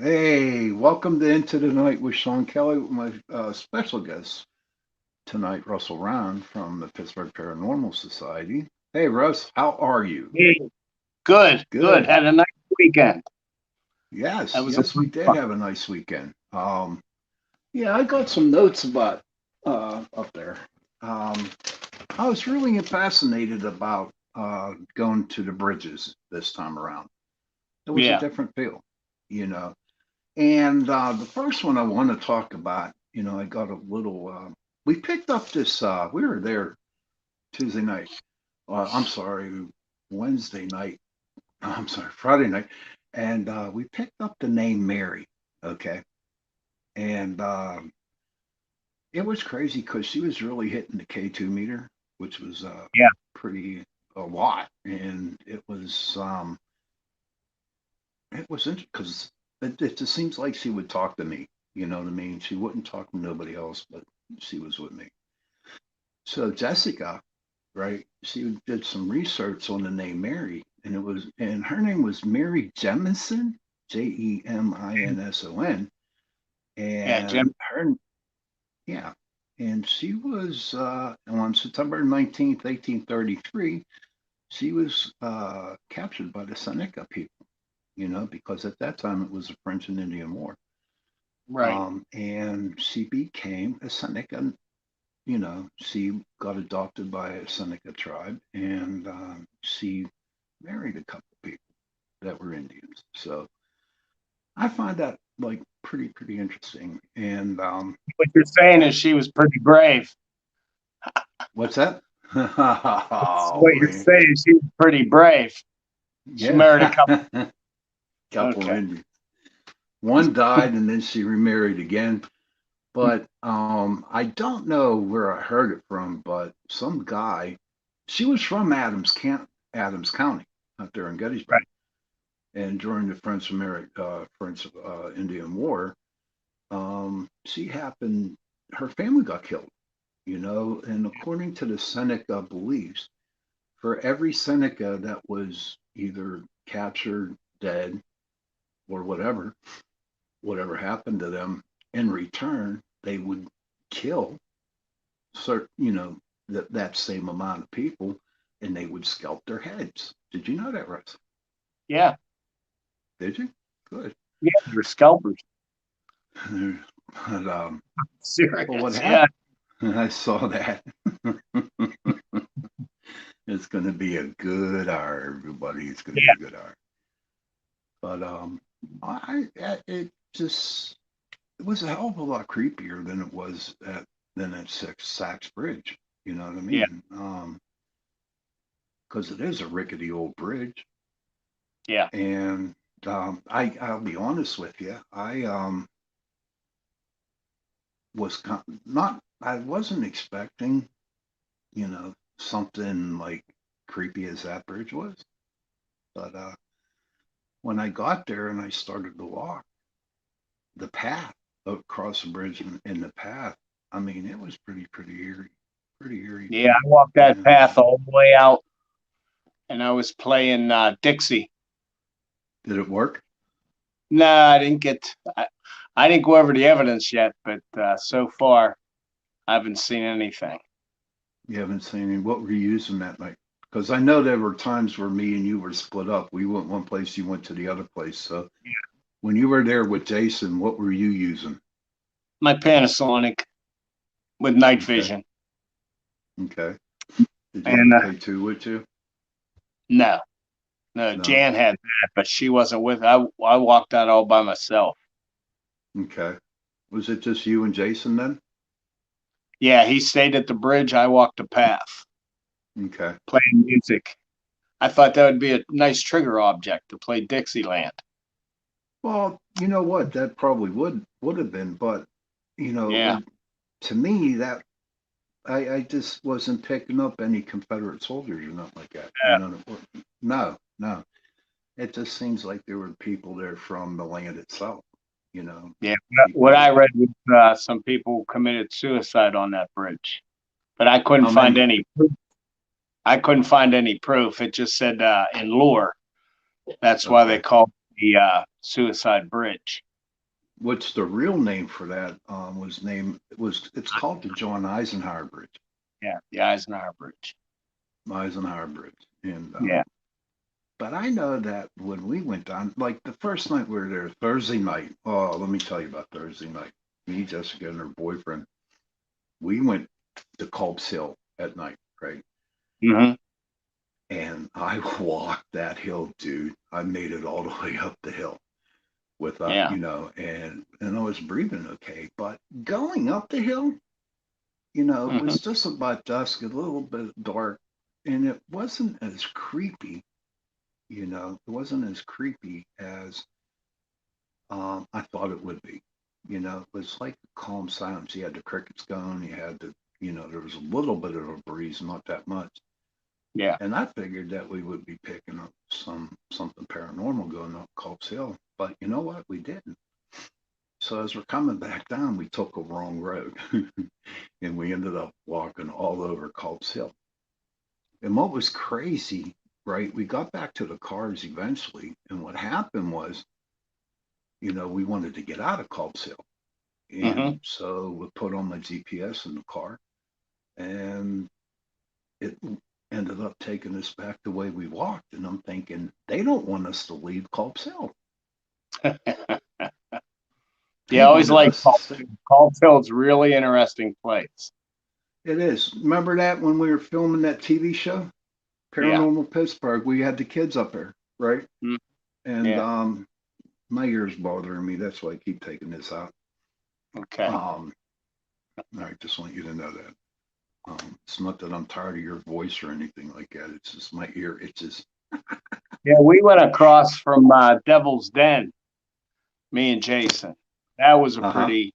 Hey, welcome to Into the Night with Sean Kelly with my special guest tonight, Russell Round from the Pittsburgh Paranormal Society. Hey, Russ, how are you? Hey, good, good. Good. Had a nice weekend. That Yes, was a yes, we lot of did fun. have a nice weekend. Yeah, I got some notes about up there. Um, I was really fascinated about going to the bridges this time around. It was a Yeah, different feel, you know. And the first one I want to talk about, I got a little. We picked up this. We were there Tuesday night. I'm sorry, Wednesday night. I'm sorry, Friday night, and we picked up the name Mary. Okay, and it was crazy because she was really hitting the K2 meter, which was yeah, pretty a lot, and it was interesting because it just seems like she would talk to me. You know what I mean? She wouldn't talk to nobody else, but she was with me. So Jessica, right? She did some research on the name Mary, and her name was Mary Jemison, Jeminson, yeah, and Jim. her, yeah, and she was on September 19th, 1833. She was captured by the Seneca people. Because at that time it was the French and Indian War. Right. And she became a Seneca. She got adopted by a Seneca tribe, and she married a couple people that were Indians. So I find that like pretty interesting. And What you're saying is she was pretty brave. what's that? What Oh you're man, saying is she was pretty brave. She yeah, married a couple. couple of Okay. Indians. One died, and then she remarried again. But I don't know where I heard it from, but some guy, she was from Adams County out there in Gettysburg. Right. And during the French Indian War, her family got killed, and according to the Seneca beliefs, for every Seneca that was either captured, dead, or whatever happened to them, in return, they would kill certain, that same amount of people, and they would scalp their heads. Did you know that, Russ? Yeah, Did you? Good. yeah, they're scalpers. But what Serious. happened? Yeah, I saw that. It's going to be a good hour, everybody. It's going to be yeah, a good hour. But it just it was a hell of a lot creepier than it was at Saks Bridge. You know what I yeah, mean? Because it is a rickety old bridge. yeah. And I'll be honest with you, I not I wasn't expecting, something like creepy as that bridge was. But when I got there and I started to walk the path across the bridge and the path, I mean, it was pretty eerie. Yeah, I walked that And path all the way out, and I was playing Dixie. did it work? No, I didn't get. I didn't go over the evidence yet, but so far I haven't seen anything. You haven't seen any. What were you using that night? Because I know there were times where me and you were split up. We went one place, you went to the other place. So when you were there with Jason, what were you using? My Panasonic with night Okay, vision, okay. Did you have and a K2 with you? no, no, No. Jan had that, but she wasn't with. I walked out all by myself. Okay. Was it just you and Jason then? Yeah, he stayed at the bridge. I walked the path, Okay. playing music. I thought that would be a nice trigger object to play Dixieland. Well, you know what? That probably would have been, but Yeah, to me that I just wasn't picking up any Confederate soldiers or nothing like that. No, no. It just seems like there were people there from the land itself. You know, yeah. What people. I read was some people committed suicide on that bridge, but I couldn't How find many? any. I couldn't find any proof. It just said in lore. That's why they Okay. call the Suicide Bridge. What's the real name for that? It's called the John Eisenhower Bridge. Yeah, the Eisenhower Bridge. Eisenhower Bridge. And Yeah. but I know that when we went down, like the first night we were there, Thursday night. Oh, let me tell you about Thursday night. Me, Jessica, and her boyfriend. We went to Culp's Hill at night, right? Hmm. And I walked that hill, dude. I made it all the way up the hill without, Yeah. and I was breathing okay. But going up the hill, it Hmm. was just about dusk, a little bit dark, and it wasn't as creepy. It wasn't as creepy as I thought it would be. It was like calm silence. You had the crickets going. You had there was a little bit of a breeze, not that much. Yeah. And I figured that we would be picking up something paranormal going up Culp's Hill. But you know what? We didn't. So as we're coming back down, we took a wrong road, and we ended up walking all over Culp's Hill. And what was crazy, right? We got back to the cars eventually, and what happened was, we wanted to get out of Culp's Hill. Hmm. And so we put on my GPS in the car, and it ended up taking us back the way we walked. And I'm thinking, they don't want us to leave Culp's Hill. Yeah, They I always wanted like us to stay. Caldwell's really interesting place. It is. Remember that when we were filming that TV show, Yeah. Paranormal Pittsburgh, we had the kids up there, right? Mm. And Yeah. my ears bothering me. That's why I keep taking this out. Okay. I just want you to know that. It's not that I'm tired of your voice or anything like that. It's just my ear itches. Yeah, we went across from Devil's Den, me and Jason. That was a Uh huh. pretty.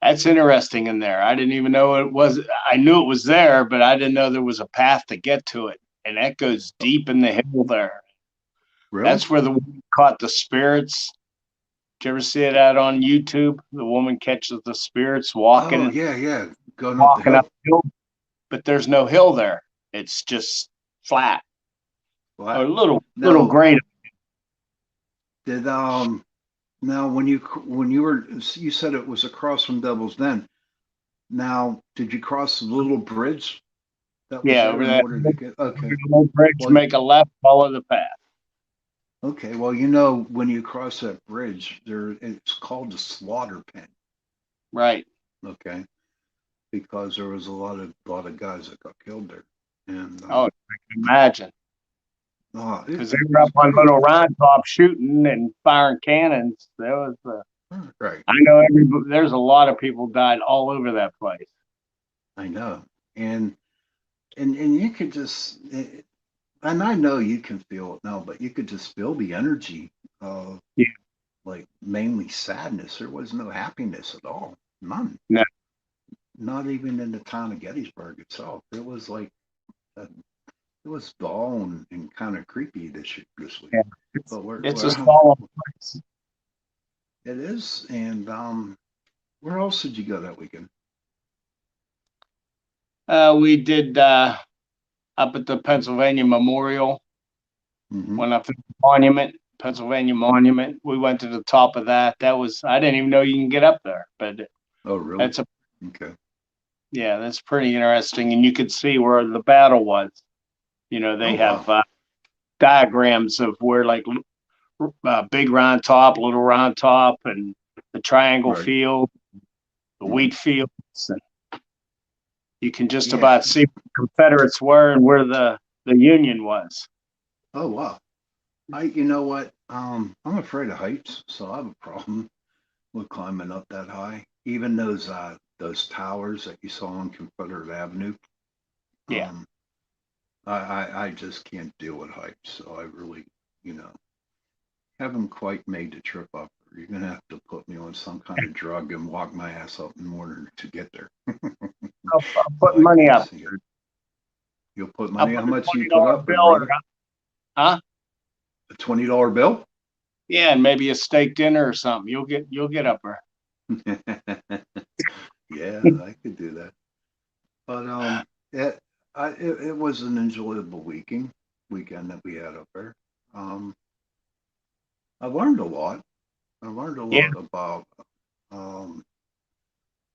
That's interesting in there. I didn't even know it was. I knew it was there, but I didn't know there was a path to get to it. And that goes deep in the hill there. Really? That's where the woman caught the spirits. Did you ever see that on YouTube? The woman catches the spirits Oh walking, yeah, yeah. Going up the walking up hill. the hill, but there's no hill there. It's just flat, a What? little Now, grade. did now when you said it was across from Devil's Den. Now, did you cross the little bridge that was Yeah, there over in that order to get? Okay. little bridge, Well, make a left, follow the path. okay. Well, when you cross that bridge, it's called the slaughter pen. Right. Okay, because there was a lot of guys that got killed there, and Oh, I can imagine. oh, Because they it were was up on crazy. Little Round Top shooting and firing cannons. There was, Right. I know there's a lot of people died all over that place. I know, and and you could and I know you can feel it now, but you could just feel the energy of Yeah. like mainly sadness. There was no happiness at all, none. No. Not even in the town of Gettysburg itself. It was like it was dull and kind of creepy this week. Yeah. But It's a small place. it is. And where else did you go that weekend? We did up at the Pennsylvania Memorial, Hmm. went up to the monument, Pennsylvania Monument. We went to the top of that. That was, I didn't even know you can get up there, but Oh, really? that's a, Okay. yeah, that's pretty interesting. And you could see where the battle was. Oh, They wow. have diagrams of where like big round top, little round top, and the triangle Right. field, the Hmm. wheat fields, and you can just Yeah. about see where the Confederates were and where the Union was. Oh, wow. You know what? I'm afraid of heights, so I have a problem with climbing up that high. Even those towers that you saw on Confederate Avenue. Yeah. Um, I just can't deal with heights, so I really, you know, haven't quite made the trip up. You're gonna have to put me on some kind of drug and walk my ass up in order to get there, I'll so put I money can up. see it. You'll put I'll money. How put a much do you put $20 up, big bill or brother? huh? A $20 bill? Yeah, and maybe a steak dinner or something. You'll get up there. Yeah, I could do that. But it, it was an enjoyable weekend that we had up there. Um, I learned a lot. I learned a Yeah. lot about um,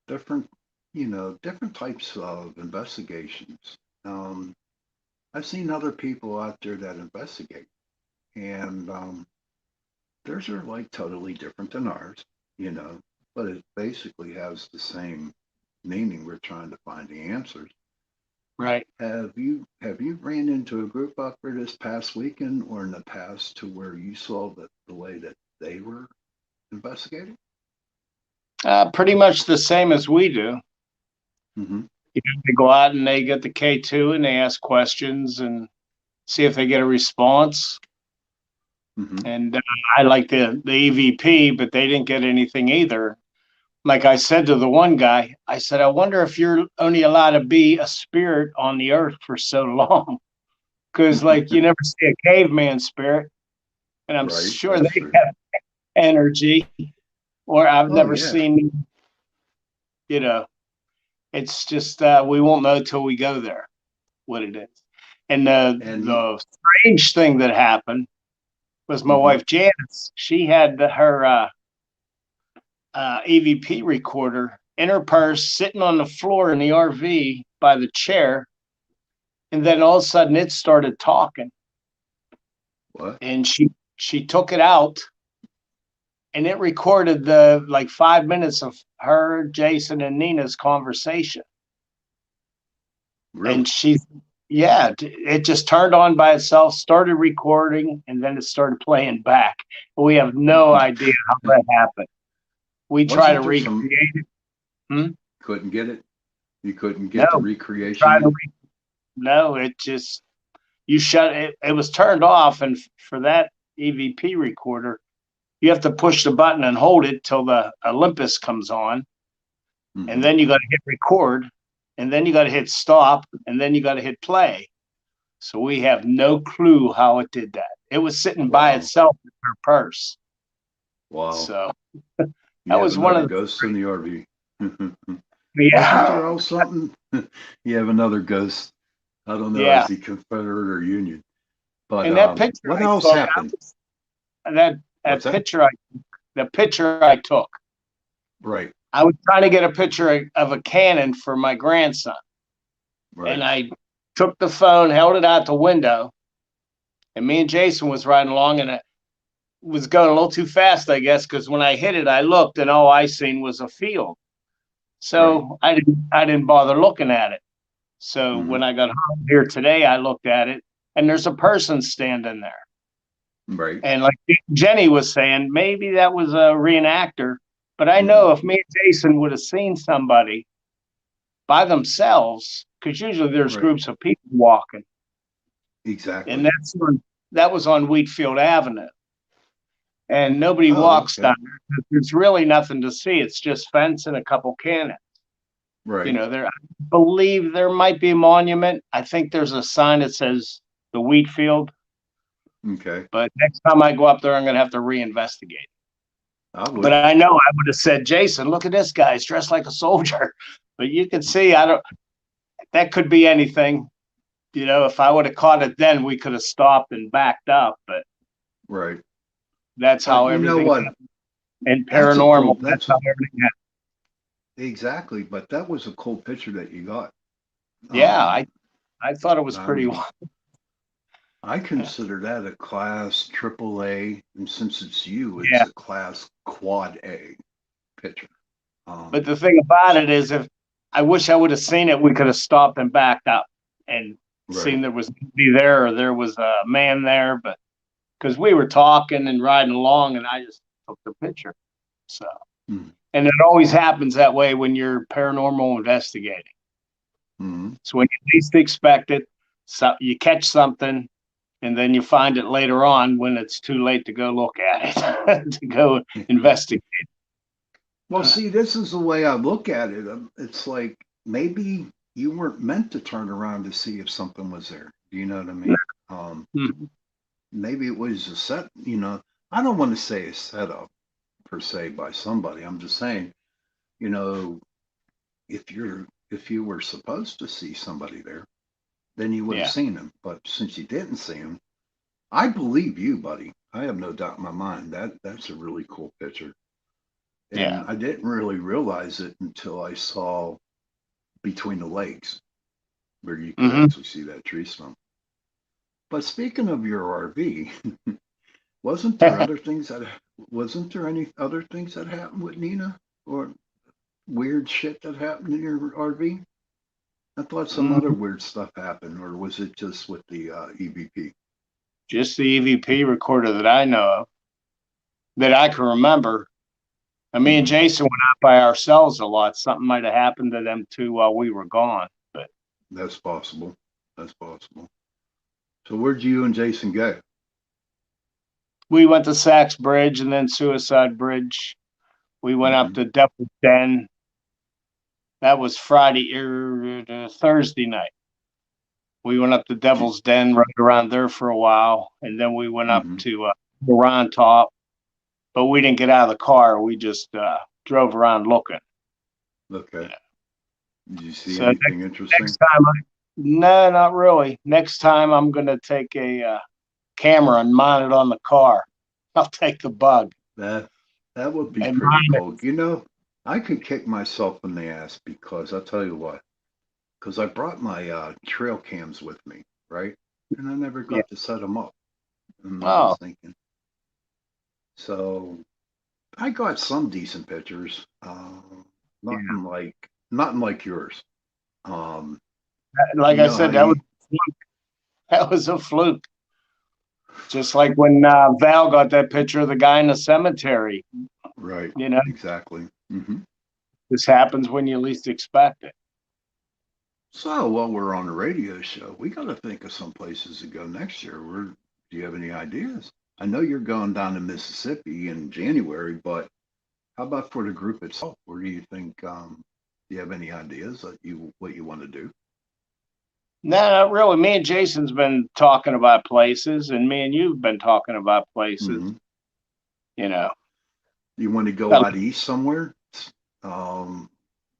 different, different types of investigations. Um, I've seen other people out there that investigate, and theirs are like totally different than ours, you know, but it basically has the same meaning. We're trying to find the answers. Right. Have you ran into a group out there this past weekend or in the past to where you saw that the way that they were investigating? Pretty much the same as we do. Mm-hmm. They go out and they get the K2 and they ask questions and see if they get a response. Mm-hmm. And I like the EVP, but they didn't get anything either. Like I said to the one guy, I said, I wonder if you're only allowed to be a spirit on the earth for so long. Because, like, you never see a caveman spirit, and I'm Right, sure that's they true. have energy, or I've Oh never yeah. seen, you know, it's just we won't know till we go there what it is. And And the strange thing that happened was my mm-hmm. wife Janice. She had her EVP recorder in her purse, sitting on the floor in the RV by the chair, and then all of a sudden it started talking, What? and she took it out, and it recorded the like 5 minutes of her, Jason, and Nina's conversation, Really? and yeah, it just turned on by itself, started recording, and then it started playing back. We have no idea how that happened. We try to Wasn't there some recreate it. Hmm? couldn't get it? You couldn't No, get the try recreation to yet? no. It just you shut it. It was turned off, and for that EVP recorder, you have to push the button and hold it till the Olympus comes on, and Mm-hmm. then you got to hit record, and then you got to hit stop, and then you got to hit play. So we have no clue how it did that. It was sitting by Wow. itself in her purse. Wow. So You that have was one another of ghost in the RV. the Wasn't yeah, there else something? You have another ghost. I don't know, yeah. is he Confederate or Union? But And that picture what I else took, happened? that What's that that? picture I the picture I took. Right, I was trying to get a picture of a cannon for my grandson, and right, I took the phone, held it out the window, and me and Jason was riding along, and it was going a little too fast, I guess, because when I hit it, I looked, and all I seen was a field. right. So I didn't bother looking at it. So Mm-hmm. when I got home here today, I looked at it, and there's a person standing there. Right. And like Jenny was saying, maybe that was a reenactor. But I Mm-hmm. know if me and Jason would have seen somebody by themselves, because usually there's Right. groups of people walking, and Exactly. that was on Wheatfield Avenue, and nobody Oh, walks okay. down there. There's really nothing to see. It's just fence and a couple cannons. Right. There, I believe there might be a monument. I think there's a sign that says the Wheatfield. Okay. But next time I go up there, I'm going to have to reinvestigate. I But would. I know I would have said, Jason, look at this guy. He's dressed like a soldier. But you can see, I don't. That could be anything. If I would have caught it then, we could have stopped and backed up. But Right. that's But how you know everything what? and That's a paranormal. cool. That's That's how everything happened. exactly. But that was a cool picture that you got. Yeah, Um, I thought it was I pretty. mean, I consider that a class triple A, and since it's you, it's Yeah. a class quad A picture. But Um, the thing about it is, if I wish I would have seen it, we could have stopped and backed up and right. seen there was nobody there or there was a man there. But because we were talking and riding along, and I just took the picture. So, Mm-hmm. and it always happens that way when you're paranormal investigating. Mm-hmm. So when you least expect it, so you catch something, and then you find it later on when it's too late to go look at it, to go investigate. Well, see, this is the way I look at it. It's like maybe you weren't meant to turn around to see if something was there. Do you know what I mean? Um, Mhm. maybe it was a set. I don't want to say a setup per se by somebody. I'm just saying, you know, if you were supposed to see somebody there, then you would have Yeah. seen him. But since you didn't see him, I believe you, buddy. I have no doubt in my mind that that's a really cool picture. Yeah. And I didn't really realize it until I saw between the legs where you could Hmm. actually see that tree stump. But speaking of your RV, wasn't there other things that wasn't there any other things that happened with Nina or weird shit that happened in your RV? I thought some other weird stuff happened, or was it just with the EVP? Just the EVP recorder that I know of, that I can remember. And me and Hmm. Jason went out by ourselves a lot. Something might have happened to them too while we were gone. But That's possible. That's possible. So where'd you and Jason go? we went to Sachs Bridge and then Suicide Bridge. We went up Hmm. to Devil's Den. That was Friday Thursday night. We went up to Devil's Den, rode around there for a while, and then we went up Hmm. to Moran Top. But we didn't get out of the car. We just drove around looking. Okay. Yeah. Did you see So anything next interesting? time, no, not really. Next time, I'm gonna take a camera and mount it on the car. I'll take the bug That that would be and pretty mount it. cool. I could kick myself in the ass because I'll tell you what, because I brought my trail cams with me, right? And I never Yeah. got to set them up. And I was Oh, thinking, so I got some decent pictures. yeah. Nothing like yours. Um, Like you I know how said, that was you that was a fluke. Just like when Val got that picture of the guy in the cemetery. right, You know, exactly. Hmm. this happens when you least expect it. So while we're on the radio show, we got to think of some places to go next year. Do you have any ideas? I know you're going down to Mississippi in January, but how about for the group itself? Where do you think? Do you have any ideas that you what you want to do? No, not really. Me and Jason's been talking about places, and me and you've been talking about places. Hmm. You know, You want to go out east somewhere? Um,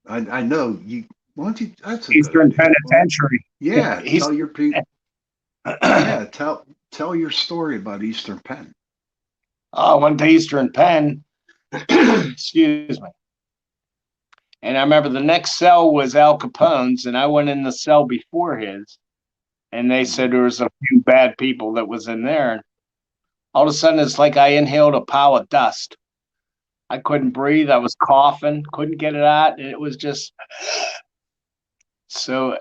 I know you. Why don't you? That's a good Eastern idea. Well, Penitentiary. yeah. He's Tell your people. Yeah. Tell your story about Eastern Penn. I went to Eastern Penn. Excuse me. And I remember the next cell was Al Capone's, and I went in the cell before his, and they Hmm. said there was a few bad people that was in there. And all of a sudden, it's like I inhaled a pile of dust. I couldn't breathe. I was coughing, couldn't get it out, and it was just so.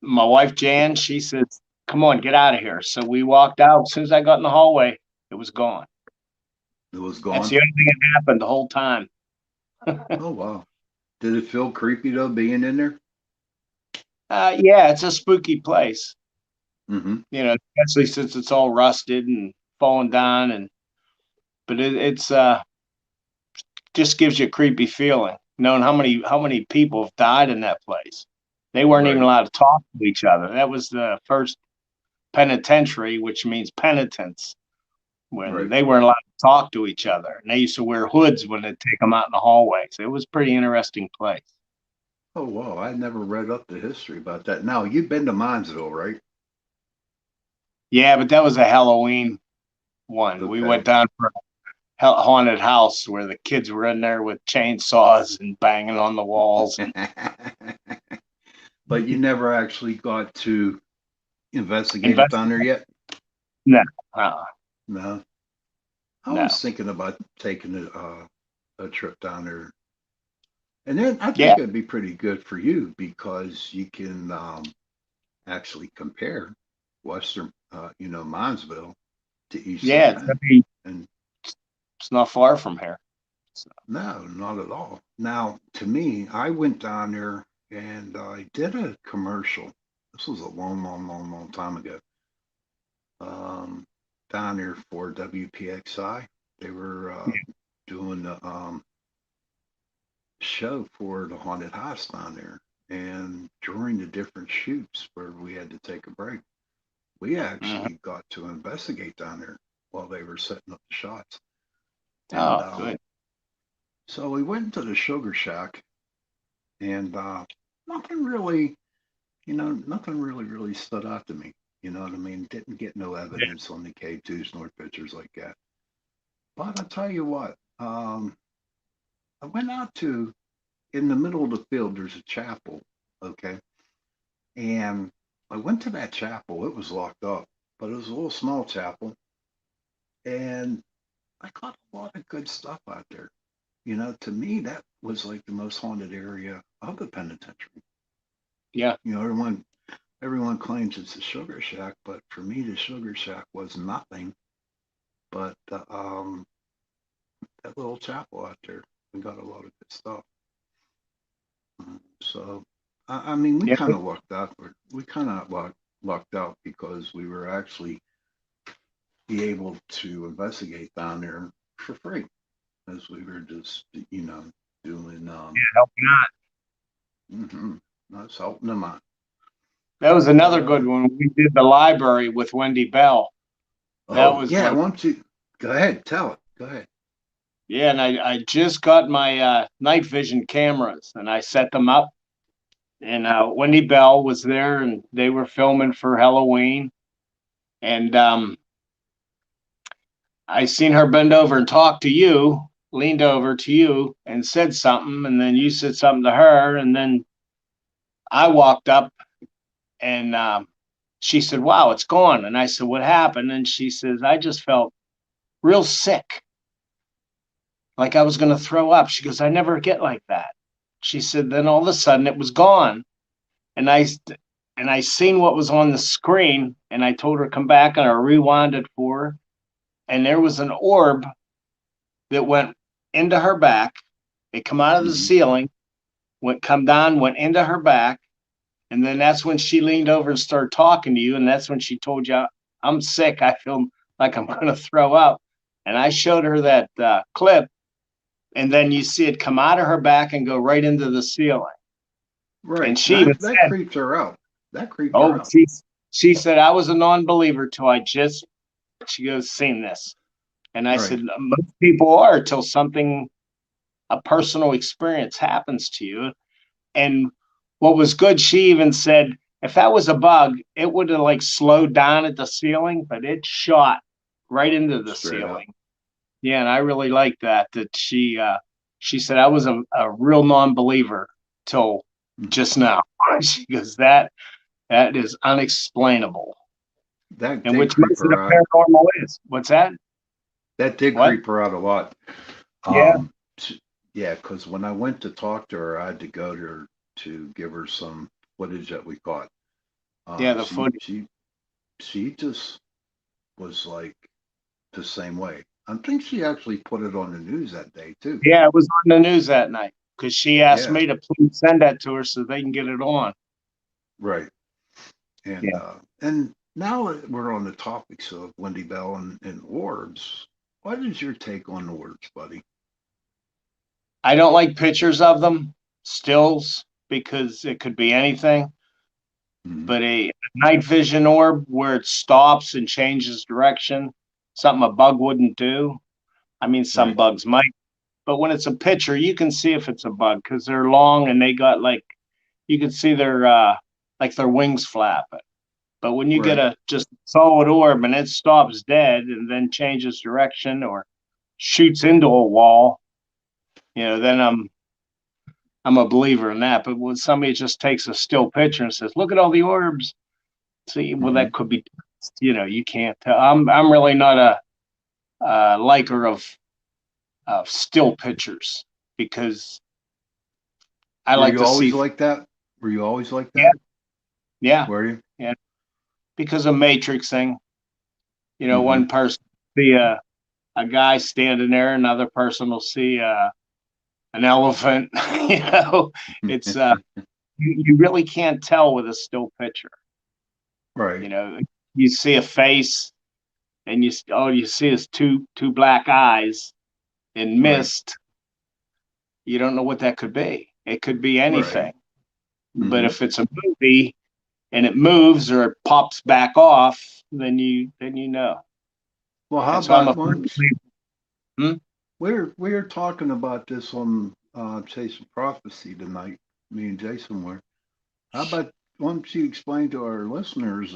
My wife Jan, she says, "Come on, get out of here." So we walked out. As soon as I got in the hallway, it was gone. It was That's gone. the only thing that happened the whole time. Oh wow. Did it feel creepy though being in there? Yeah, it's a spooky place. Hmm. Especially since it's all rusted and falling down, and but it's just gives you a creepy feeling knowing how many people have died in that place. They weren't even Right. allowed to talk to each other. That was the first penitentiary, which means penitents, when Right. they weren't allowed to talk to each other. And they used to wear hoods when they take them out in the hallways. It was a pretty interesting place. Oh wow. I never read up the history about that. Now you've been to Minesville, right? Yeah, but that was a Halloween one. We Okay. went down for a haunted house where the kids were in there with chainsaws and banging on the walls. And But you never actually got to investigate it down there investigate. yet? No, uh-uh, No. I no. was thinking about taking a trip down there. And then I Yeah, think it'd be pretty good for you because you can actually compare Western, Minesville to Eastern yeah. It's Penn. gonna be. And It's not far from here. So, no, not at all. Now, to me, I went down there and I did a commercial. This was a long, long, long, long time ago. Um, Down there for WPXI. They were doing the show for the haunted house down there. And during the different shoots where we had to take a break, we mhm. actually got to investigate down there while they were setting up the shots. And Oh, good. so we went into the sugar shack, and nothing really, nothing really, really stood out to me. You know what I mean? Didn't get no evidence on the K2s nor pictures like that. But I'll tell you what, I went out to, in the middle of the field, there's a chapel, okay? And I went to that chapel. It was locked up, but it was a little small chapel. And I caught a lot of good stuff out there. You know, to me, that was like the most haunted area of the penitentiary. Yeah. You know, everyone claims it's a sugar shack, but for me, the sugar shack was nothing but that little chapel out there. We got a lot of good stuff. So, I mean, we Yeah. kind of lucked out. We kind of lucked out because we were actually be able to investigate down there for free as we were just, doing, Helping out. mm-hmm, us helping them out. That was But, another good one. We did the library with Wendy Bell. That oh, was yeah, I like, want to go ahead, tell it. Go ahead. yeah, and I just got my night vision cameras and I set them up. And Wendy Bell was there and they were filming for Halloween. And I seen her bend over and talk to you, leaned over to you and said something. And then you said something to her. And then I walked up and she said, "Wow, it's gone." And I said, "What happened?" And she says, "I just felt real sick, like I was going to throw up." She goes, "I never get like that." She said, "Then all of a sudden it was gone." And I seen what was on the screen and I told her come back and I rewound it for her. And there was an orb that went into her back. It come out of the Mm-hmm. ceiling, went come down, went into her back. And then that's when she leaned over and started talking to you. And that's when she told you, "I'm sick. I feel like I'm going to throw up." And I showed her that clip. And then you see it come out of her back and go right into the ceiling. Right. And she even That said, creeped her out. That creeped her "Oh, out. she said I was a non-believer till I just," she goes, "seen this." And I Right. said, "Most people are till something, a personal experience happens to you." And what was good, she even said, if that was a bug, it would have like slowed down at the ceiling, but it shot right into the Straight up. ceiling. Yeah, and I really like that. That she said I was a real non-believer till Mm-hmm. just now. She goes, that is unexplainable. That And did which creep most of her the out. paranormal is. What's that? That did What? creep her out a lot. Yeah. Um, yeah, because when I went to talk to her, I had to go to her to give her some footage that we caught. Yeah, the She footage. she just was like the same way. I think she actually put it on the news that day too. Yeah, it was on the news that night because she asked Yeah, me to please send that to her so they can get it on. right. And Yeah. now that we're on the topics of Wendy Bell and orbs. What is your take on orbs, buddy? I don't like pictures of them, stills, because it could be anything. Hmm. But a night vision orb where it stops and changes direction, something a bug wouldn't do. I mean, some Right, bugs might, but when it's a picture, you can see if it's a bug because they're long and they got like, you can see their like their wings flapping. But when you get right. a just solid orb and it stops dead and then changes direction or shoots into a wall, then I'm a believer in that. But when somebody just takes a still picture and says, "Look at all the orbs," see, well, Hmm. that could be, you can't tell. I'm really not a liker of still pictures because I Were like you to see. always like that? Were you always like Yeah, that? yeah, Were you? yeah. Because of matrixing, Hmm. one person see a guy standing there, another person will see an elephant. It's you really can't tell with a still picture. Right, You know, you see a face and all you see is two black eyes in right, mist. You don't know what that could be. It could be right. anything. But Hmm. if it's a movie and it moves or it pops back off, then you know. Well, how And so I'm a about firm once believer. Hmm? we're talking about this on Chasing Prophecy tonight. Me and Jason were. How about why don't you explain to our listeners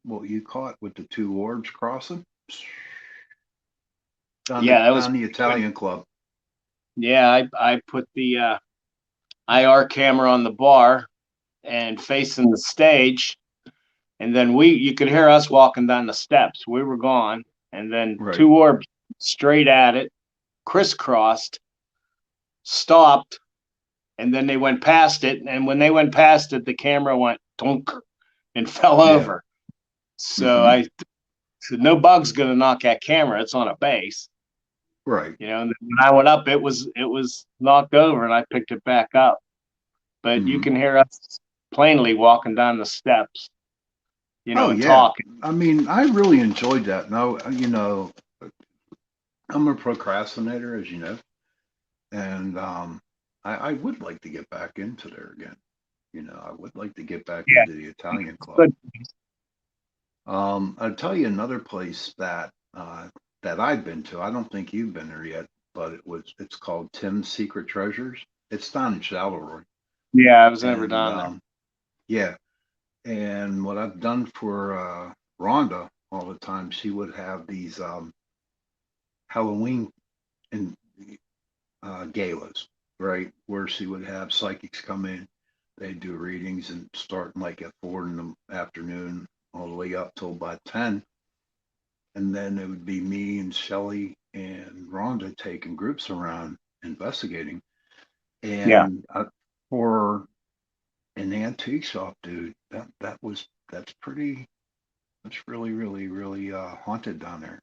what you caught with the two orbs crossing Yeah, that was down the pretty good. Italian club? Yeah, I put the IR camera on the bar and facing the stage, and then you could hear us walking down the steps. We were gone, and then Right. two orbs straight at it, crisscrossed, stopped, and then they went past it. And when they went past it, the camera went dunk and fell Yeah. over. So Mm-hmm. I said, "No bug's gonna knock that camera. It's on a base." Right. And then when I went up, it was knocked over, and I picked it back up. But you Mm-hmm. can hear us plainly walking down the steps, Oh and yeah. talking. I mean, I really enjoyed that. Now, I'm a procrastinator, as you know, and I would like to get back into there again. I would like to get back Yeah, into the Italian club. but I'll tell you another place that I've been to. I don't think you've been there yet, but it's called Tim's Secret Treasures. It's down in Charleroi, yeah, I was never and down there. yeah, and what I've done for Rhonda all the time, she would have these Halloween and galas, right, where she would have psychics come in. They do readings and starting like at 4 in the afternoon all the way up till about 10. And then it would be me and Shelly and Rhonda taking groups around investigating. Yeah, And for an antique shop, dude, that's really, really, really haunted down there.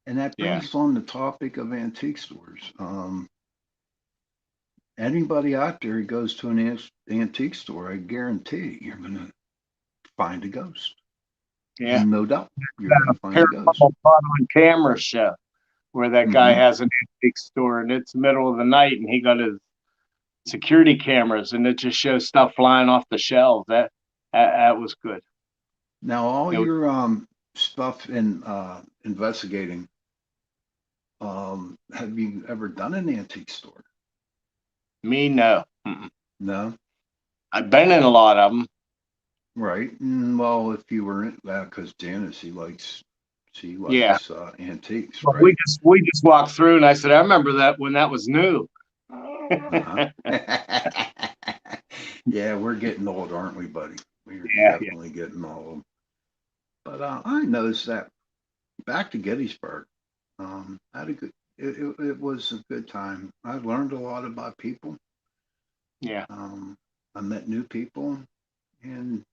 And that yeah, brings on the topic of antique stores. Anybody out there who goes to an antique store, I guarantee you're going to find a ghost. yeah. No doubt, you're going to find a ghost. Paranormal caught on camera show where that guy Hmm. has an antique store, and it's the middle of the night, and he got his security cameras, and it just shows stuff flying off the shelves. That was good. Now, all It was, your stuff in investigating, have you ever done an antique store? me, no. Mm-mm. No, I've been in a lot of them. right? Well, if you were in that, because Janice, she Yeah, likes antiques, but we right? just we just walked through, and I said, I remember that when that was new. Uh-huh. Yeah, we're getting old, aren't we, buddy? We're Yeah, yeah, definitely getting old. But I noticed that back to Gettysburg, I had a good. It was a good time. I learned a lot about people. yeah, Um, I met new people, and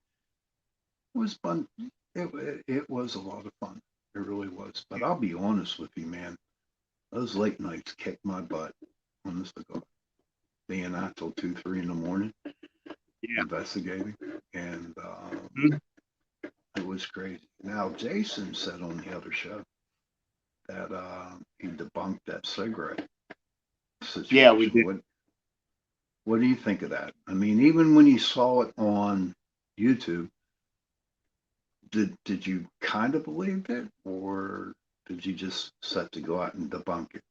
it was fun. It was a lot of fun. It really was. But I'll be honest with you, man. Those late nights kicked my butt on the cigar. Being out till 2, 3 in the morning yeah. investigating, and Mhm. it was crazy. Now Jason said on the other show that he debunked that cigarette Yeah, we situation. did. What do you think of that? I mean, even when you saw it on YouTube, did you kind of believe it, or did you just set to go out and debunk it?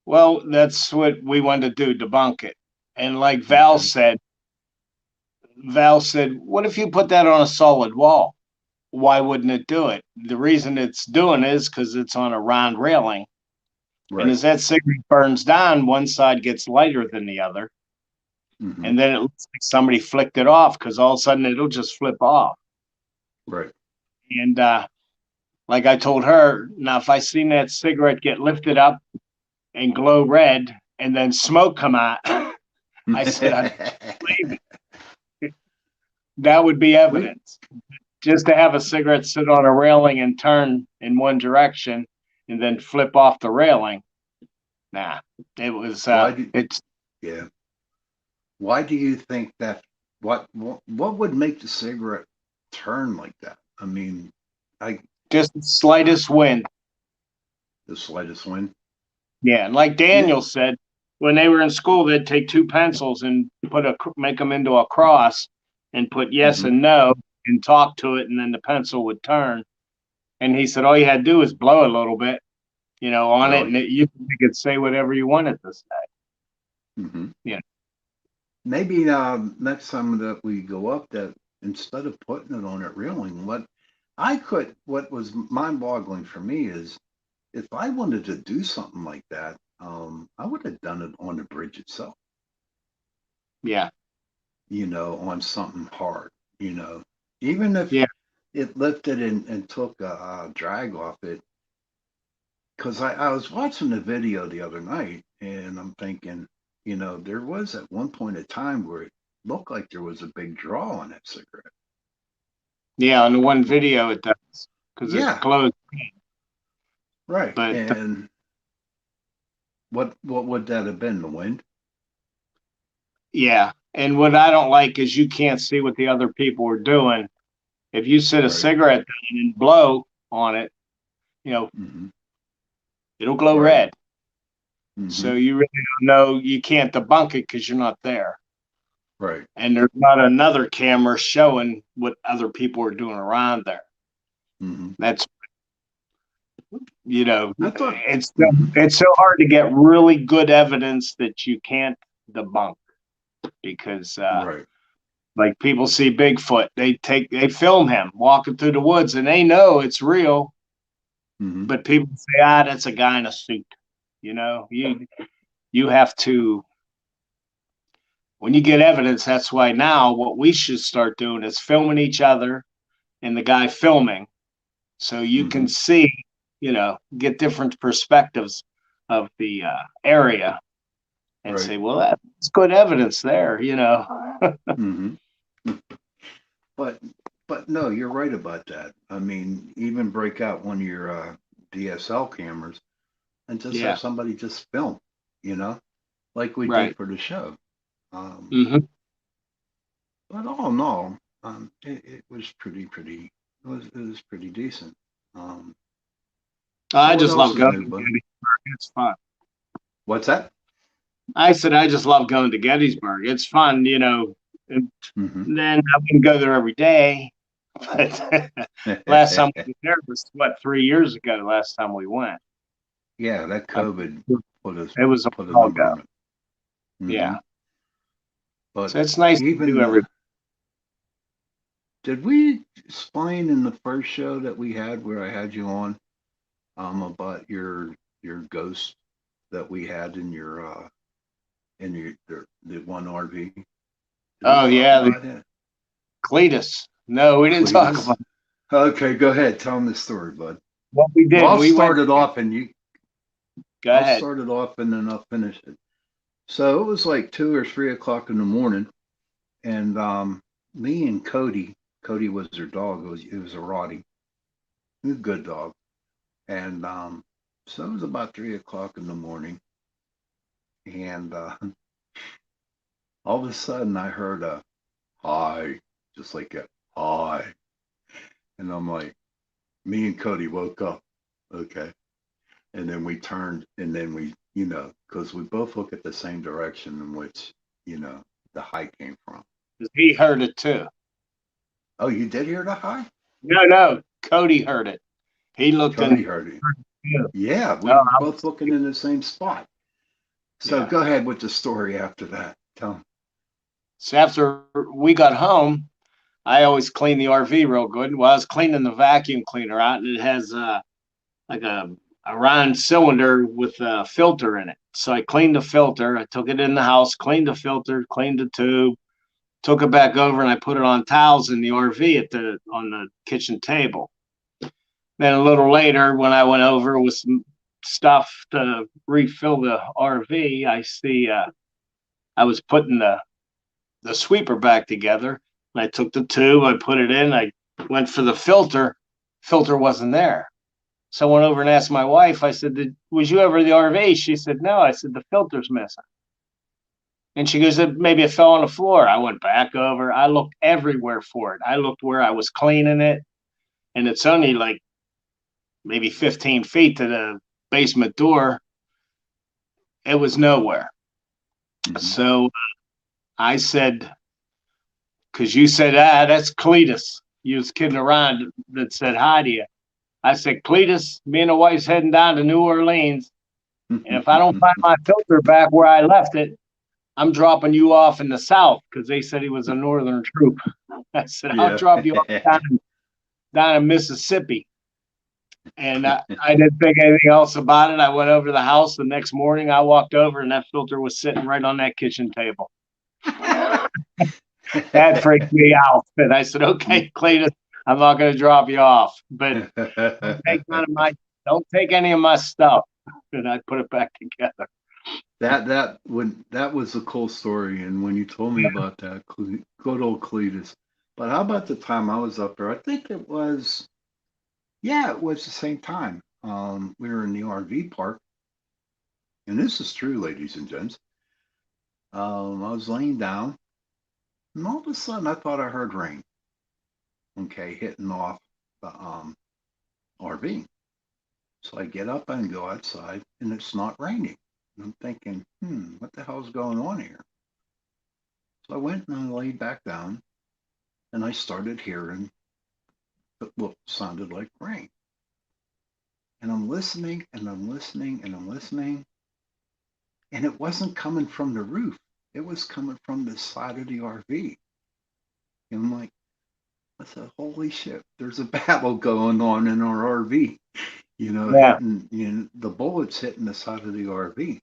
Well, that's what we wanted to do, debunk it. And like Okay. Val said, what if you put that on a solid wall? Why wouldn't it do it? The reason it's doing is because it's on a round railing. And Right. as that cigarette burns down, one side gets lighter than the other. Mm-hmm. And then it looks like somebody flicked it off because all of a sudden it'll just flip off. Right. And like I told her, now if I seen that cigarette get lifted up and glow red and then smoke come out, I said, I believe it. That would be we evidence. Just to have a cigarette sit on a railing and turn in one direction and then flip off the railing. Nah, it was, why do it's yeah? Why do you think that? What would make the cigarette turn like that? I mean, I just the slightest wind. the slightest wind. Yeah. And like Yeah. Daniel said, when they were in school, they'd take two pencils and make them into a cross and put yes Mm-hmm. and no and talk to it. And then the pencil would turn. And he said, all you had to do was blow a little bit, on it. Really. And you could say whatever you wanted to say. Mm-hmm. You know, maybe next time that we go up, that instead of putting it on it reeling, what was mind-boggling for me is if I wanted to do something like that, I would have done it on the bridge itself, Yeah. on something hard, you know, even if Yeah. it lifted and took a drag off it. Because I was watching the video the other night and I'm thinking, there was at one point in time where it looked like there was a big draw on that cigarette. Yeah. On the one video, it does because it's Yeah, closed. right. But And what would that have been? The wind? yeah. And what I don't like is you can't see what the other people are doing. If you sit a Right. cigarette down and blow on it, you know, Hmm. it'll glow Right. red. Hmm. So you really don't know. You can't debunk it because you're not there. Right. And there's not another camera showing what other people are doing around there. Hmm. That's I thought. it's Hmm. it's so hard to get really good evidence that you can't debunk because Right. like people see Bigfoot, they film him walking through the woods and they know it's real, Hmm. but people say, that's a guy in a suit. You have to when you get evidence. That's why now what we should start doing is filming each other and the guy filming so you Hmm. can see, get different perspectives of the area and Right. say, well, that's good evidence there. Hmm. But but no, you're right about that. I mean, even break out one of your DSL cameras and just have Yeah, somebody just film, you know, like we did right. for the show. Um, Hmm. but all in all, it was pretty. It was pretty decent. Um, so I what just else love is going new, to bud? Gettysburg. It's fun. What's that? I said I just love going to Gettysburg. It's fun. And Hmm. then I wouldn't go there every day, but last time we were there was what 3 years ago. Last time we went, Yeah, that I, COVID it was a put a while number ago. on it. Yeah, Hmm. But so it's nice to do even every. did we explain in the first show that we had where I had you on about your ghost that we had in the one RV? Did we Oh talk yeah, the about it? Cletus. No, we didn't talk Cletus. about Okay, go ahead. Tell them the story, bud. what we Well, did. I'll We went. start it off and you. Go I'll ahead. start it off and then I'll finish it. So it was like 2 or 3 o'clock in the morning, and me and Cody was her dog. It was a Rottie, a good dog, and so it was about 3 o'clock in the morning, and all of a sudden I heard a hi, just like a hi, and I'm like, me and Cody woke up, okay, and then we turned, and then because we both look at the same direction in which you know the hi came from. He heard it too. Oh, you did hear the hi? No, no, Cody heard it. He looked Cody in. heard it. Yeah, we Oh, were both looking in the same spot. So yeah. go ahead with the story after that. Tell 'em. So after we got home, I always clean the RV real good. Well, I was cleaning the vacuum cleaner out, and it has like a round cylinder with a filter in it. So I cleaned the filter. I took it in the house, cleaned the filter, cleaned the tube, took it back over, and I put it on towels in the RV on the kitchen table. Then a little later, when I went over with some stuff to refill the RV, I see I was putting the sweeper back together. And I took the tube, I put it in, I went for the filter. Filter wasn't there. So I went over and asked my wife, I said, was you ever in the RV? She said, no. I said, the filter's missing. And she goes, maybe it fell on the floor. I went back over. I looked everywhere for it. I looked where I was cleaning it. And it's only like maybe 15 feet to the basement door. It was nowhere. Mm-hmm. So I said, because you said, that's Cletus. You was kidding around that said hi to you. I said, Cletus, me and the wife's heading down to New Orleans. And if I don't find my filter back where I left it, I'm dropping you off in the South because they said he was a Northern troop. I said, I'll Yeah. drop you off down in Mississippi. And I didn't think anything else about it. I went over to the house the next morning. I walked over and that filter was sitting right on that kitchen table. That freaked me out. And I said, okay, Cletus, I'm not going to drop you off, but don't take none of my, don't take any of my stuff. And I put it back together. That was a cool story, and when you told me about that, good old Cletus. But how about the time I was up there? I think it was, yeah, it was the same time. We were in the RV park, and this is true, ladies and gents. I was laying down, and all of a sudden I thought I heard rain. Okay, hitting off the RV. So I get up and go outside, and it's not raining. And I'm thinking, what the hell's going on here? So I went and I laid back down, and I started hearing what sounded like rain. And I'm listening, and I'm listening, and I'm listening, and it wasn't coming from the roof. It was coming from the side of the RV. And I'm like, I said, holy shit, there's a battle going on in our RV, Yeah. hitting, the bullets hitting the side of the RV.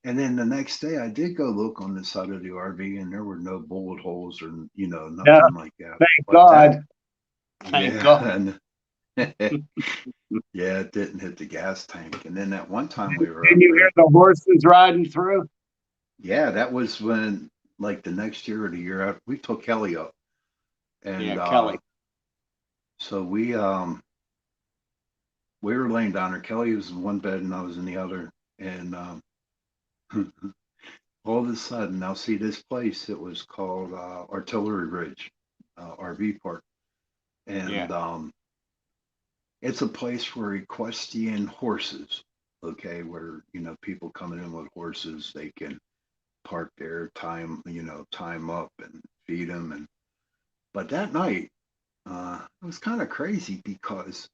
And then the next day, I did go look on the side of the RV, and there were no bullet holes or, No, nothing like that. thank But that, God. Thank yeah, God. and yeah, it didn't hit the gas tank. And then that one time we were Didn't up you hear there, the horses riding through? yeah, that was when, like the next year or the year after, we took Kelly up. And Yeah, Kelly. so we were laying down there. Kelly was in one bed and I was in the other. And all of a sudden, now see this place, it was called Artillery Ridge RV Park. Yeah. And it's a place for equestrian horses, okay, where, people coming in with horses, they can park there, tie 'em up and feed them. And but that night, it was kind of crazy because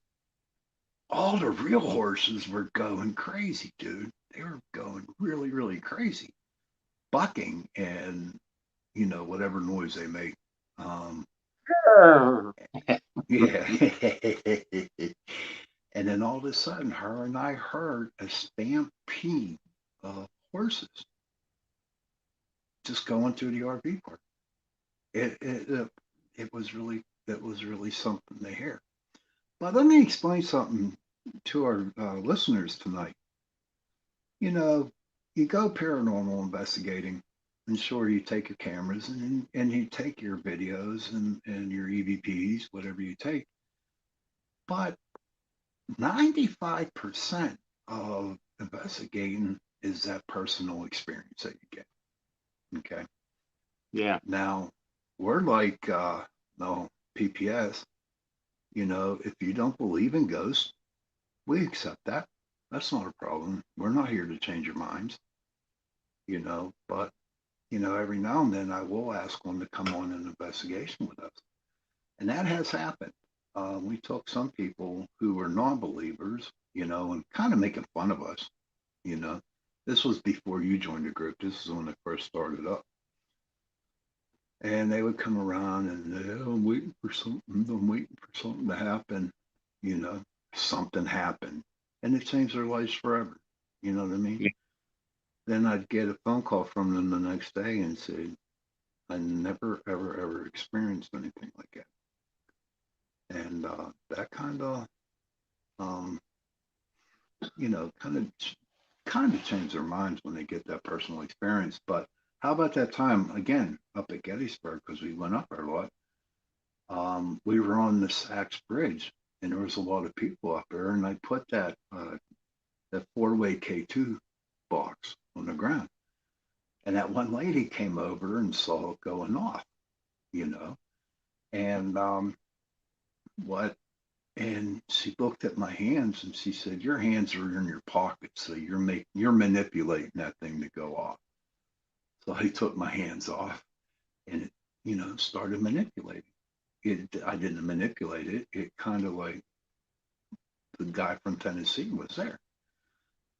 all the real horses were going crazy, dude. They were going really, really crazy, bucking and whatever noise they make. Um, yeah. And then all of a sudden, her and I heard a stampede of horses just going through the RV park. It it it, it was really something to hear. But let me explain something to our listeners tonight. You know, you go paranormal investigating, and sure, you take your cameras and you take your videos and your EVPs, whatever you take. But 95% of investigating is that personal experience that you get. Okay. Yeah. Now, we're like, no, PPS, if you don't believe in ghosts, we accept that. That's not a problem. We're not here to change your minds, but, every now and then I will ask one to come on an investigation with us. And that has happened. We took some people who were non believers, and kind of making fun of us, you know. This was before you joined the group. This is when it first started up. And they would come around and I'm waiting for something. I'm waiting for something to happen. You know, something happened, and it changed their lives forever. You know what I mean? Yeah. Then I'd get a phone call from them the next day and say, I never, ever, ever experienced anything like that. And that um, kind of changed their minds when they get that personal experience. But how about that time again up at Gettysburg? Because we went up there a lot. We were on the Saks Bridge, and there was a lot of people up there, and I put that four-way K2 box on the ground, and that one lady came over and saw it going off, you know, and what? And she looked at my hands and she said, "Your hands are in your pockets, so you're manipulating that thing to go off." So I took my hands off, and it, started manipulating. I didn't manipulate it. It kind of like the guy from Tennessee was there,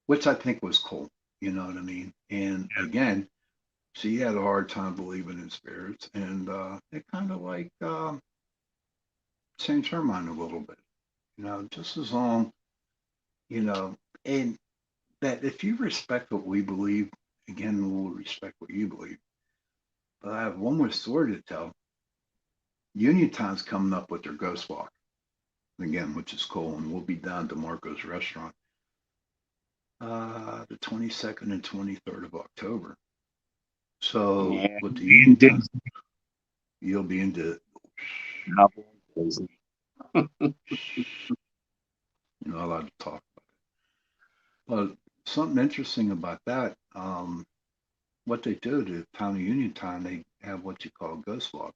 which I think was cool. You know what I mean? And again, So he had a hard time believing in spirits, and it kind of like changed her mind a little bit. Just as long, you know, and that if you respect what we believe, again, we'll respect what you believe. But I have one more story to tell. Uniontown's coming up with their ghost walk again, which is cool, and we'll be down to Marco's restaurant the 22nd and 23rd of October. So Yeah, with the and Uniontown, you'll be into, you're not allowed to talk. But something interesting about that, what they do to town of Uniontown, they have what you call ghost walk.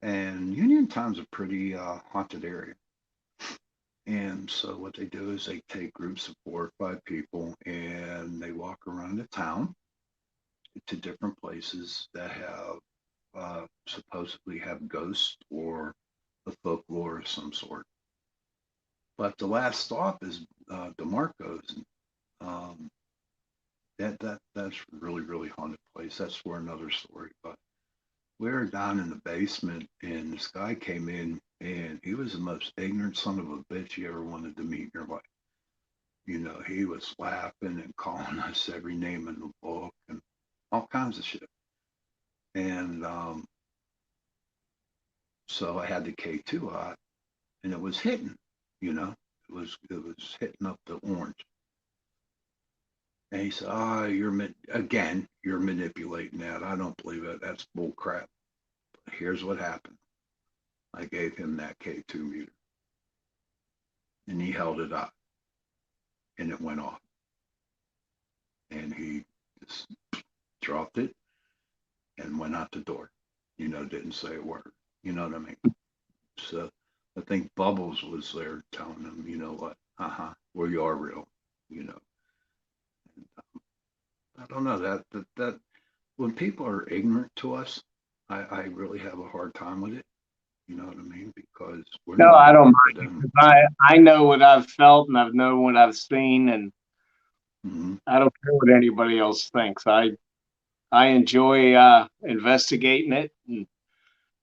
And Uniontown's a pretty haunted area. And so what they do is they take groups of 4 or 5 people and they walk around the town to different places that have supposedly have ghosts or a folklore of some sort. But the last stop is DeMarco's. Um, that's really really haunted place. That's for another story. But we were down in the basement, and this guy came in, and he was the most ignorant son of a bitch you ever wanted to meet in your life. He was laughing and calling us every name in the book and all kinds of shit. And so I had the K2 out, and it was hitting. It was hitting up the orange. And he said, "Ah, you're manipulating that. I don't believe it. That's bull crap." Here's what happened. I gave him that K2 meter, and he held it up, and it went off, and he just dropped it and went out the door. Didn't say a word. You know what I mean? So I think Bubbles was there telling him, you know what, we are real. You know, I don't know that when people are ignorant to us, I really have a hard time with it. You know what I mean? Because we're no, no I don't different to mind them. because I know what I've felt and I've known what I've seen, and Hmm. I don't care what anybody else thinks. I enjoy investigating it and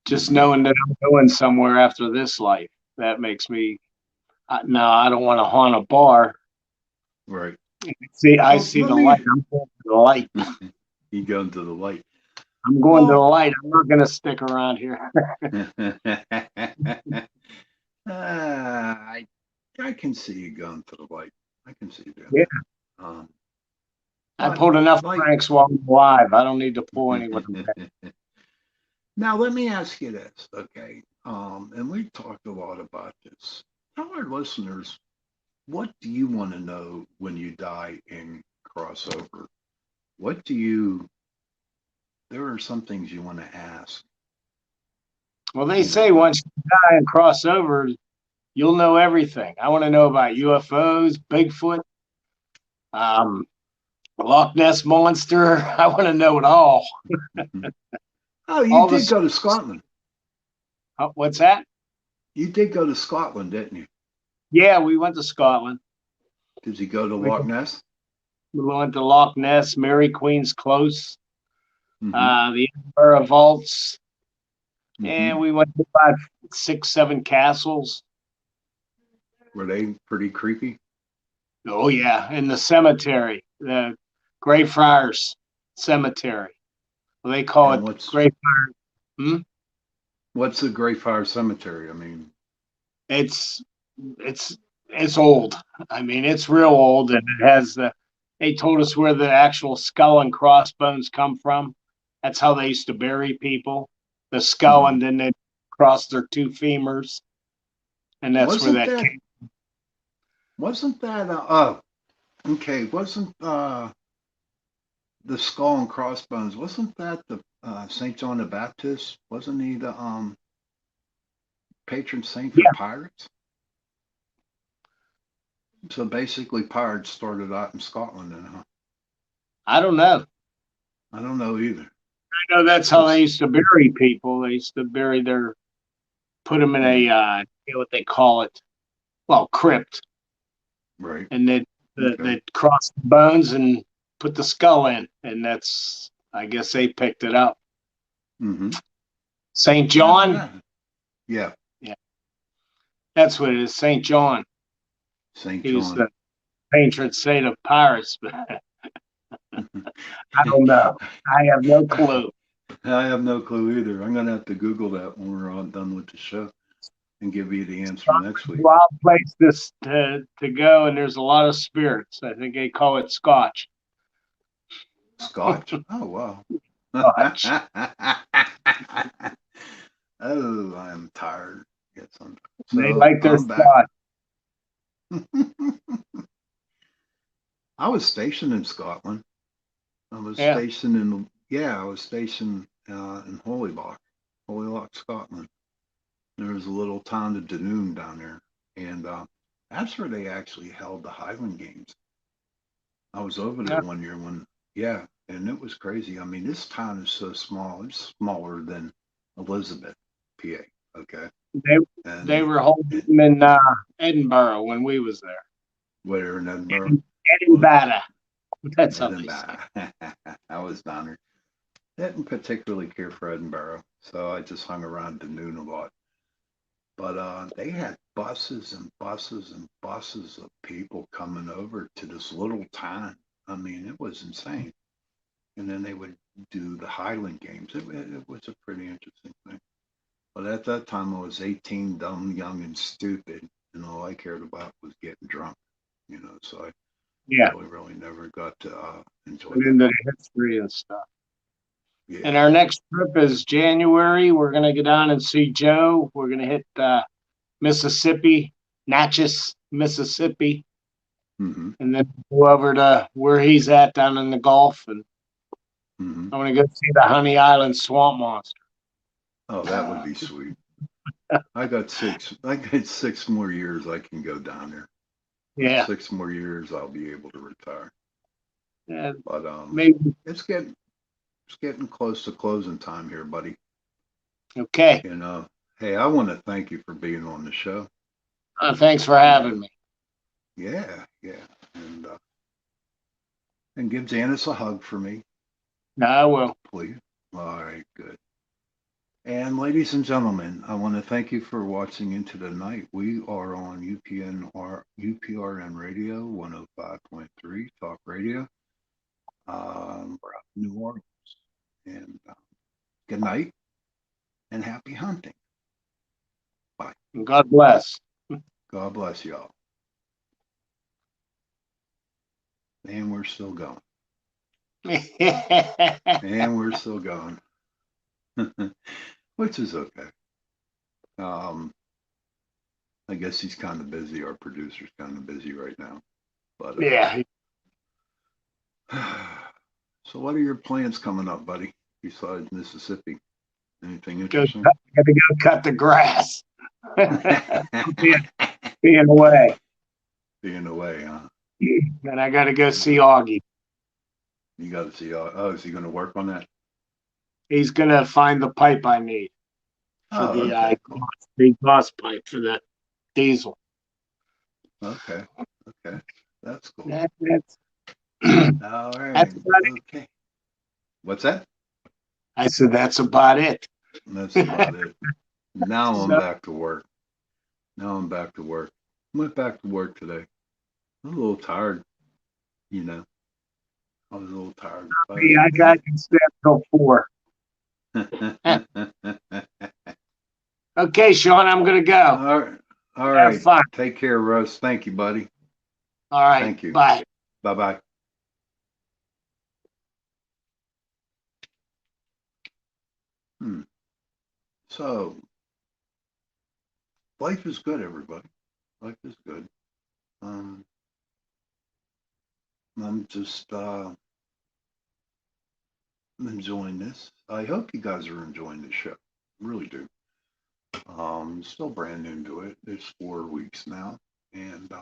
just Hmm. knowing that I'm going somewhere after this life. That makes me. No, I don't want to haunt a bar. Right. See, I Well, see let the me. light. I'm going to the light. You go into the light. I'm going to the Well, light. I'm not going to stick around here. I can see you going to the light. I can see you doing Yeah, that. Um, I but pulled enough like, pranks while I'm alive. I don't need to pull any when I'm dead. now let me ask you this, okay? And we've talked a lot about this. Tell our listeners, what do you want to know when you die in crossover? What do you? There are some things you want to ask. Well, they You know say what? once you die and cross over, you'll know everything. I want to know about UFOs, Bigfoot, um, Loch Ness monster. I want to know it all. Mhm. Oh, you All did this. go to Scotland. What's that? You did go to Scotland, didn't you? Yeah, we went to Scotland. Did you go to We Loch Ness? went to Loch Ness, Mary Queen's Close, Mm-hmm. the Edinburgh Vaults, Mm-hmm. and we went to about 6, 7 castles. Were they pretty creepy? Oh yeah, in the cemetery, the Greyfriars Cemetery. Well, they call And it what's Greyfriars. Hmm? what's the Greyfriars Cemetery? I mean, It's it's it's old. I mean, it's real old, and it has the. They told us where the actual skull and crossbones come from. That's how they used to bury people. The skull, mhm. and then they cross their 2 femurs, and that's where wasn't that that came. wasn't that oh, okay, wasn't the skull and crossbones, wasn't that the Saint John the Baptist? Wasn't he the patron saint for Yeah, pirates? So basically pirates started out in Scotland, then, huh? I don't know. I don't know either. I know that's how they It's used to bury people. They used to bury their, put them in yeah, a, what they call it, well, crypt, right. and then Okay. they cross the bones and put the skull in, and that's I guess they picked it up. Mm-hmm. St. Yeah, John? yeah, yeah. Yeah, that's what it is. St. John. St. He's John. the patron saint of pirates, but I don't know. I have no clue. I have no clue either. I'm gonna have to Google that when we're all done with the show and give you the answer next week. Wild place to go, and there's a lot of spirits. I think they call it Scotch. Scotch? Oh wow. Scotch. Oh, I'm tired. Yes, They so like their I'm back. Scotch. I was stationed in Scotland. I was Yeah, stationed in yeah, I was stationed in Holyloch, Scotland. There was a little town of Dunoon down there, and that's where they actually held the Highland Games. I was over there yeah. one year when yeah, and it was crazy. I mean, this town is so small; it's smaller than Elizabeth, PA. Okay, They and they were holding it, them in Edinburgh when we was there. where in Edinburgh? Well, Edinburgh. That's how they say. Edinburgh. I was down there. Didn't particularly care for Edinburgh, so I just hung around Dunoon a lot. But they had buses and buses and buses of people coming over to this little town. I mean, it was insane. And then they would do the Highland Games. It was a pretty interesting thing. But at that time, I was 18, dumb, young, and stupid, and all I cared about was getting drunk. So I Yeah, really never got to enjoy put that into much. the history and stuff. And Yeah. our next trip is January. We're gonna go down and see Joe. We're gonna hit Mississippi, Natchez, Mississippi, Mm-hmm. and then go over to where he's at down in the Gulf. And Mm-hmm. I want to go see the Honey Island swamp monster. Oh, that would be sweet. I got 6 more years I can go down there. With Yeah, 6 more years, I'll be able to retire. and But maybe. it's getting close to closing time here, buddy. Okay. You know, hey, I want to thank you for being on the show. Thanks for And having me. yeah, yeah, and give Janice a hug for me, I will. please. All right, good. And ladies and gentlemen, I want to thank you for watching into the night. We are on UPRN Radio 105.3 Talk Radio. We're out in New Orleans. And good night and happy hunting. Bye. God bless. God bless y'all. And we're still going. And we're still going. Which is okay. Um, I guess he's kind of busy. Our producer's kind of busy right now. But Yeah. so what are your plans coming up, buddy? Besides Mississippi, anything Gotta interesting? go cut the grass. Being away. Being away, huh? And I got to go see Uh, Augie. you got to see. Oh, is he going to work on that? He's going to find the pipe I need for Oh, the okay, cool. exhaust pipe for the diesel. Okay, okay, that's cool. That's, All that's right, about it. okay. What's that? I said, that's about it. That's about it. Now I'm So, back to work. Now I'm back to work. Went back to work today. I'm a little tired, you know. I was a little tired, but I got you set till 4. Okay, Shawn, I'm going to go. all right, all Have right. fun. Take care, Russ. Thank you, buddy. All right. Thank you. Bye. Bye bye. Hmm. So life is good, everybody. Life is good. Um, I'm just enjoying this. I hope you guys are enjoying the show. Really do. Still brand new to it. It's 4 weeks now, and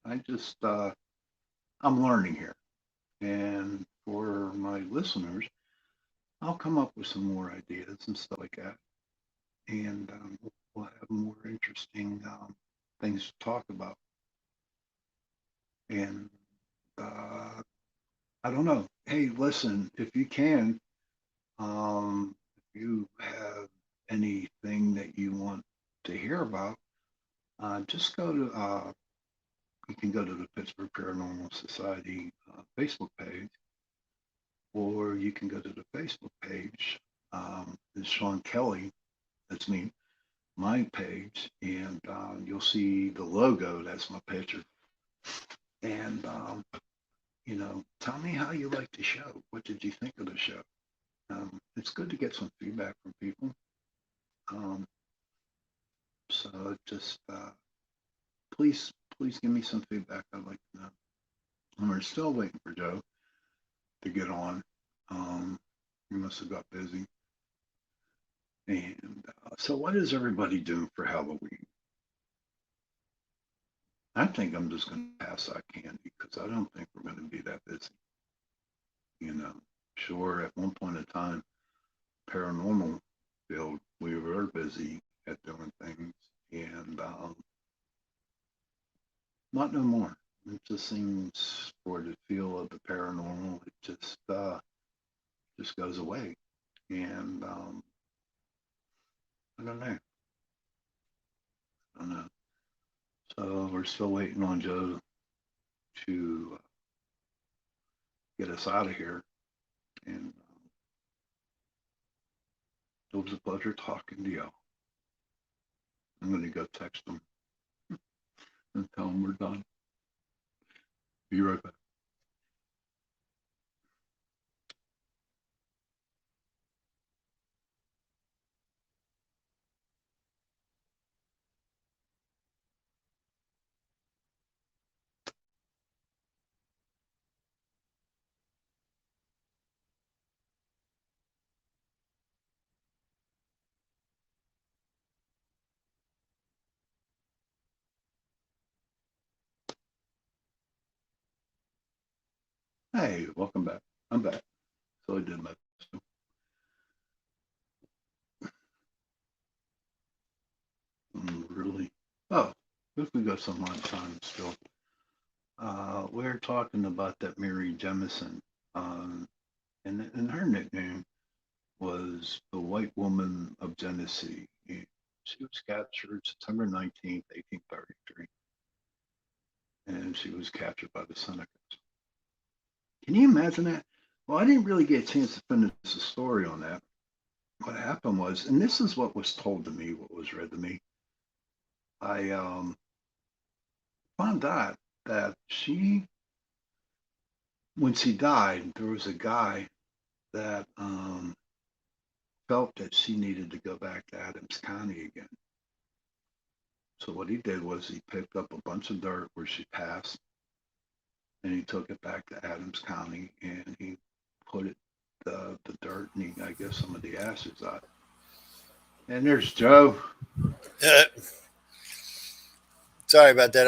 I just I'm learning here. And for my listeners, I'll come up with some more ideas and stuff like that, and we'll have more interesting things to talk about. And I don't know. Hey, listen, if you can, if you have anything that you want to hear about, just go to, you can go to the Pittsburgh Paranormal Society Facebook page, or you can go to the Facebook page. It's Sean Kelly. That's me, my page, and you'll see the logo. That's my picture. And, tell me how you like the show. What did you think of the show? It's good to get some feedback from people. Um, so just please, please give me some feedback. I'd like to know. And we're still waiting for Joe to get on. He must have got busy. And so, what is everybody doing for Halloween? I think I'm just going to pass out candy because I don't think we're going to be that busy. You know, sure, at one point in time, paranormal field, we were busy at doing things, and not no more. It just seems for the feel of the paranormal, it just goes away, and I don't know, I don't know. So we're still waiting on Joe to get us out of here, and it was a pleasure talking to you. I'm going to go text him and tell him we're done. Be right back. Hey, welcome back. I'm back. So I did my best. Really. Oh, if we got some on time still. We're talking about that Mary Jemison, um, and her nickname was the White Woman of Genesee. She was captured September 19th, 1833, and she was captured by the Senecas. Can you imagine that? Well, I didn't really get a chance to finish the story on that. What happened was, and this is what was told to me, what was read to me. I found out that when she died, there was a guy that felt that she needed to go back to Adams County again. So what he did was he picked up a bunch of dirt where she passed, and he took it back to Adams County, and he put the dirt and I guess some of the ashes out. And there's Joe. Sorry about that.